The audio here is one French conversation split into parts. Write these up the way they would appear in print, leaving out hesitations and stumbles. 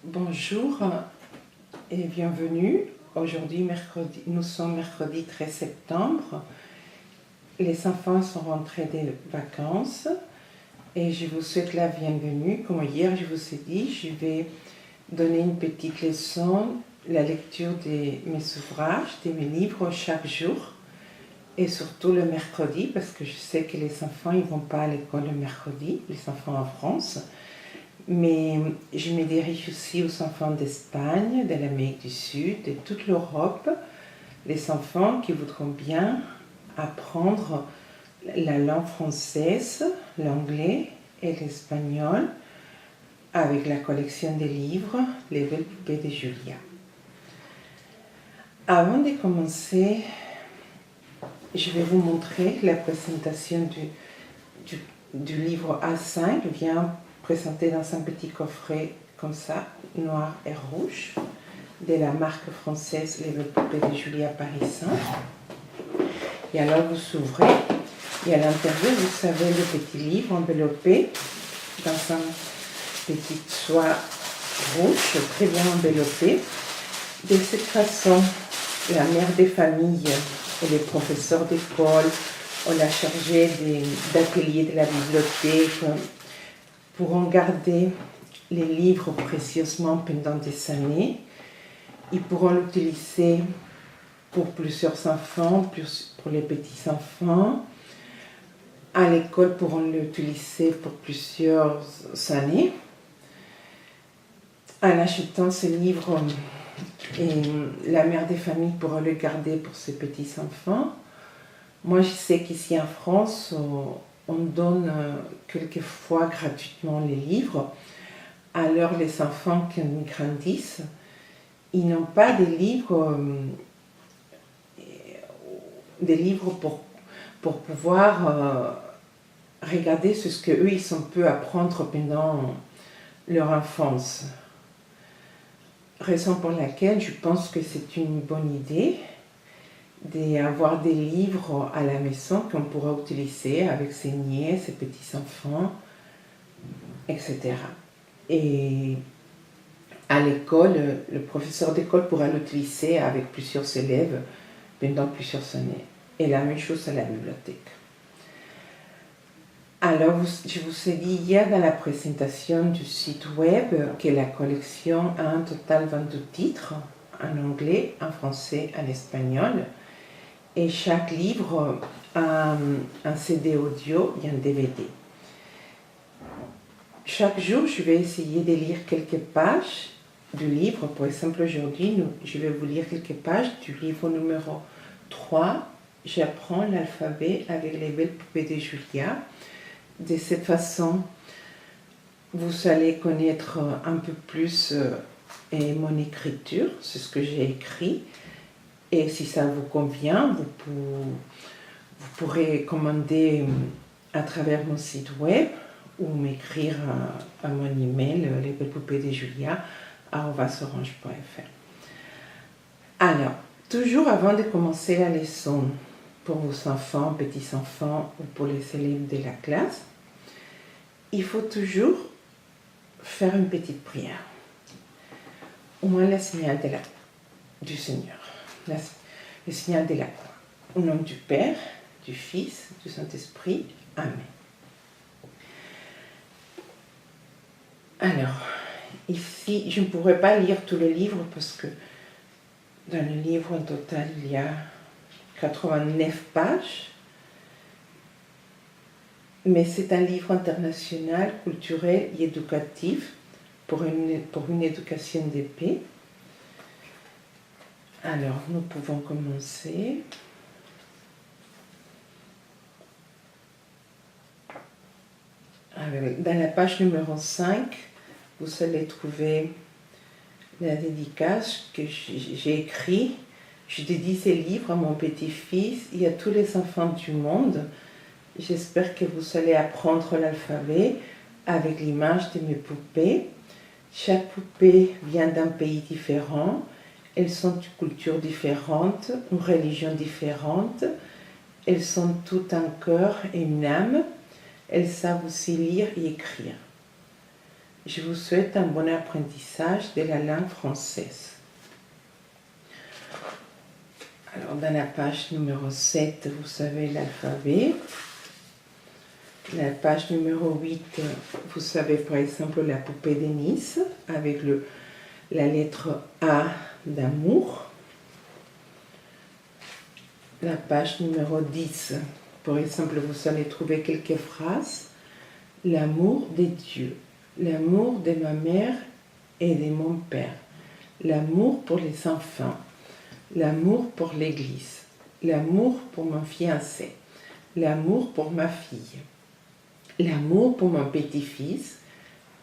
Bonjour et bienvenue. Aujourd'hui, nous sommes mercredi 13 septembre. Les enfants sont rentrés des vacances et je vous souhaite la bienvenue. Comme hier, je vous ai dit, je vais donner une petite leçon, la lecture de mes ouvrages, de mes livres chaque jour et surtout le mercredi parce que je sais que les enfants ne vont pas à l'école le mercredi, les enfants en France. Mais je me dirige aussi aux enfants d'Espagne, de l'Amérique du Sud, de toute l'Europe, les enfants qui voudront bien apprendre la langue française, l'anglais et l'espagnol avec la collection des livres Les Belles Poupées de Julia. Avant de commencer, je vais vous montrer la présentation du livre A5, bien présenté dans un petit coffret comme ça, noir et rouge, de la marque française Les Belles Poupées de Julia Parisien. Et alors vous ouvrez, et à l'intérieur vous avez le petit livre enveloppé dans un petit soie rouge, très bien enveloppé. De cette façon, la mère des familles et les professeurs d'école ou la chargée d'atelier de la bibliothèque pourront garder les livres précieusement pendant des années. Ils pourront l'utiliser pour plusieurs enfants, pour les petits-enfants. À l'école, pourront l'utiliser pour plusieurs années. En achetant ce livre, la mère des familles pourra le garder pour ses petits-enfants. Moi, je sais qu'ici en France, on donne quelquefois gratuitement les livres. Alors les enfants, quand ils grandissent, ils n'ont pas des livres pour pouvoir regarder ce qu'eux, ils peuvent apprendre pendant leur enfance. Raison pour laquelle je pense que c'est une bonne idée d'avoir des livres à la maison qu'on pourra utiliser avec ses nièces, ses petits-enfants, etc. Et à l'école, le professeur d'école pourra l'utiliser avec plusieurs élèves pendant plusieurs années. Et la même chose à la bibliothèque. Alors, je vous ai dit hier dans la présentation du site web que la collection a un total de 22 titres, en anglais, en français, en espagnol. Et chaque livre a un CD audio et un DVD. Chaque jour, je vais essayer de lire quelques pages du livre. Par exemple, aujourd'hui, je vais vous lire quelques pages du livre numéro 3. J'apprends l'alphabet avec les Belles Poupées de Julia. De cette façon, vous allez connaître un peu plus mon écriture, c'est ce que j'ai écrit. Et si ça vous convient, vous pourrez commander à travers mon site web ou m'écrire à mon email lesbellespoupesdejulia@orange.fr. Alors, toujours avant de commencer la leçon pour vos enfants, petits-enfants ou pour les élèves de la classe, il faut toujours faire une petite prière. Au moins le signal du Seigneur. Le signal de la croix. Au nom du Père, du Fils, du Saint-Esprit. Amen. Alors, ici, je ne pourrais pas lire tout le livre parce que dans le livre, en total, il y a 89 pages. Mais c'est un livre international, culturel et éducatif pour une éducation de paix. Alors, nous pouvons commencer. Dans la page numéro 5, vous allez trouver la dédicace que j'ai écrite. Je dédie ce livre à mon petit-fils et à tous les enfants du monde. J'espère que vous allez apprendre l'alphabet avec l'image de mes poupées. Chaque poupée vient d'un pays différent. Elles sont d'une culture différente, une religion différente. Elles sont toutes un cœur et une âme. Elles savent aussi lire et écrire. je vous souhaite un bon apprentissage de la langue française. Alors, dans la page numéro 7, vous avez l'alphabet. La page numéro 8, vous savez par exemple la poupée de Nice avec la lettre A d'amour. La page numéro 10, par exemple, vous allez trouver quelques phrases. L'amour de Dieu, l'amour de ma mère et de mon père, l'amour pour les enfants, l'amour pour l'Église, l'amour pour mon fiancé, l'amour pour ma fille, l'amour pour mon petit-fils,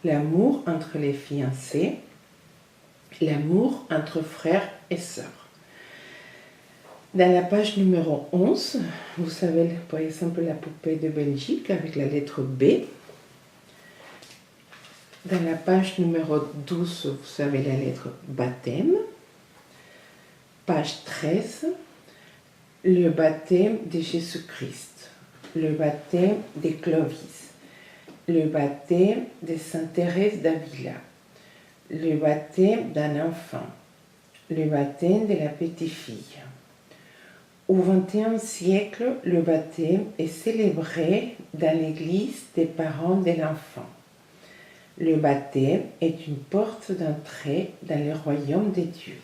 l'amour entre les fiancés, l'amour entre frères et sœurs. Dans la page numéro 11, vous savez par exemple la poupée de Belgique avec la lettre B. Dans la page numéro 12, vous avez la lettre baptême. Page 13, le baptême de Jésus-Christ, le baptême de Clovis, le baptême de Sainte Thérèse d'Avila, le baptême d'un enfant, le baptême de la petite fille. Au XXIe siècle, le baptême est célébré dans l'église des parents de l'enfant. Le baptême est une porte d'entrée dans le royaume de Dieu.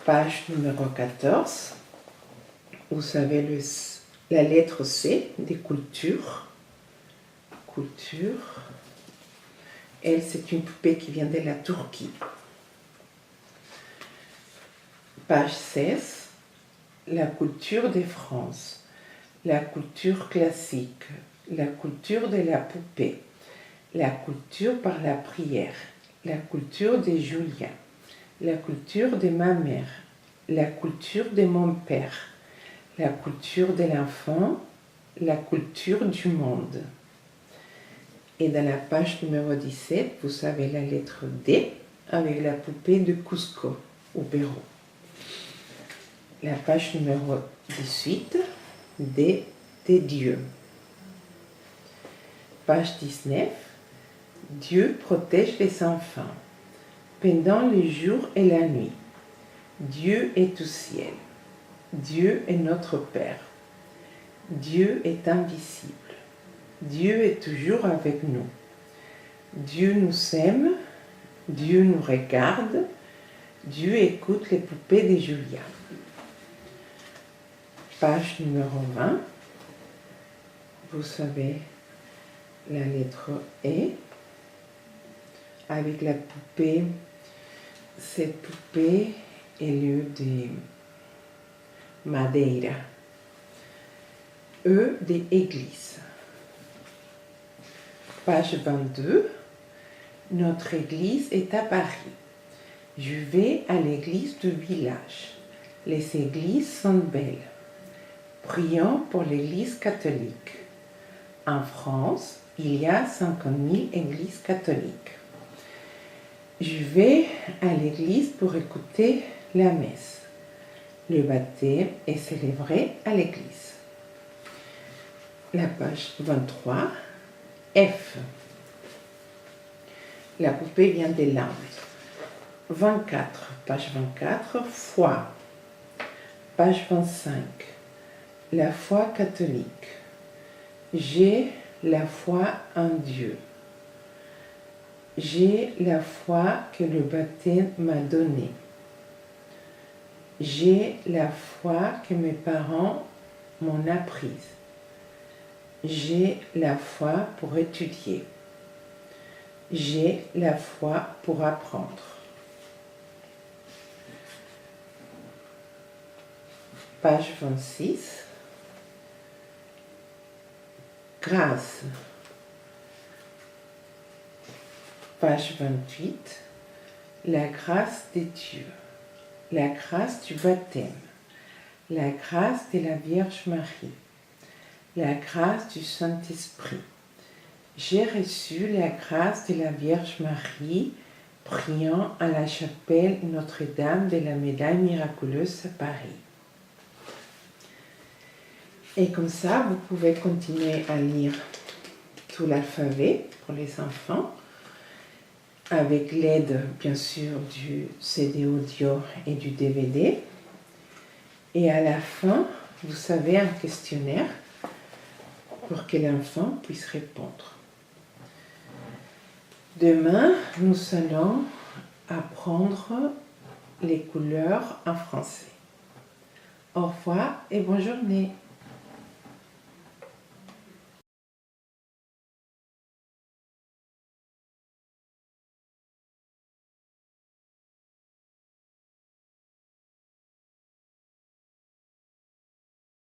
Page numéro 14, vous avez la lettre C des cultures. Culture. Elle, c'est une poupée qui vient de la Turquie. Page 16, la culture de France, la culture classique, la culture de la poupée, la culture par la prière, la culture de Julien, la culture de ma mère, la culture de mon père, la culture de l'enfant, la culture du monde. Et dans la page numéro 17, vous avez la lettre D avec la poupée de Cusco au Pérou. La page numéro 18, D de Dieu. Page 19, Dieu protège les enfants pendant le jour et la nuit. Dieu est au ciel. Dieu est notre Père. Dieu est invisible. Dieu est toujours avec nous. Dieu nous aime. Dieu nous regarde. Dieu écoute les poupées de Julia. Page numéro 20. Vous savez la lettre E avec la poupée. Cette poupée est lieu de Madeira. E de Église. Page 22. Notre église est à Paris. Je vais à l'église du village. Les églises sont belles. Prions pour l'église catholique. En France, il y a 50 000 églises catholiques. Je vais à l'église pour écouter la messe. Le baptême est célébré à l'église. La page 23, F. La poupée vient de l'Inde. 24, page 24, foi. Page 25, la foi catholique. J'ai la foi en Dieu. J'ai la foi que le baptême m'a donnée. J'ai la foi que mes parents m'ont apprise. J'ai la foi pour étudier. J'ai la foi pour apprendre. Page 26. Grâce. Page 28. La grâce de Dieu. La grâce du baptême. La grâce de la Vierge Marie. La grâce du Saint-Esprit. J'ai reçu la grâce de la Vierge Marie, priant à la chapelle Notre-Dame de la Médaille Miraculeuse à Paris. Et comme ça, vous pouvez continuer à lire tout l'alphabet pour les enfants, avec l'aide bien sûr du CD audio et du DVD. Et à la fin, vous avez un questionnaire pour que l'enfant puisse répondre. Demain, nous allons apprendre les couleurs en français. Au revoir et bonne journée.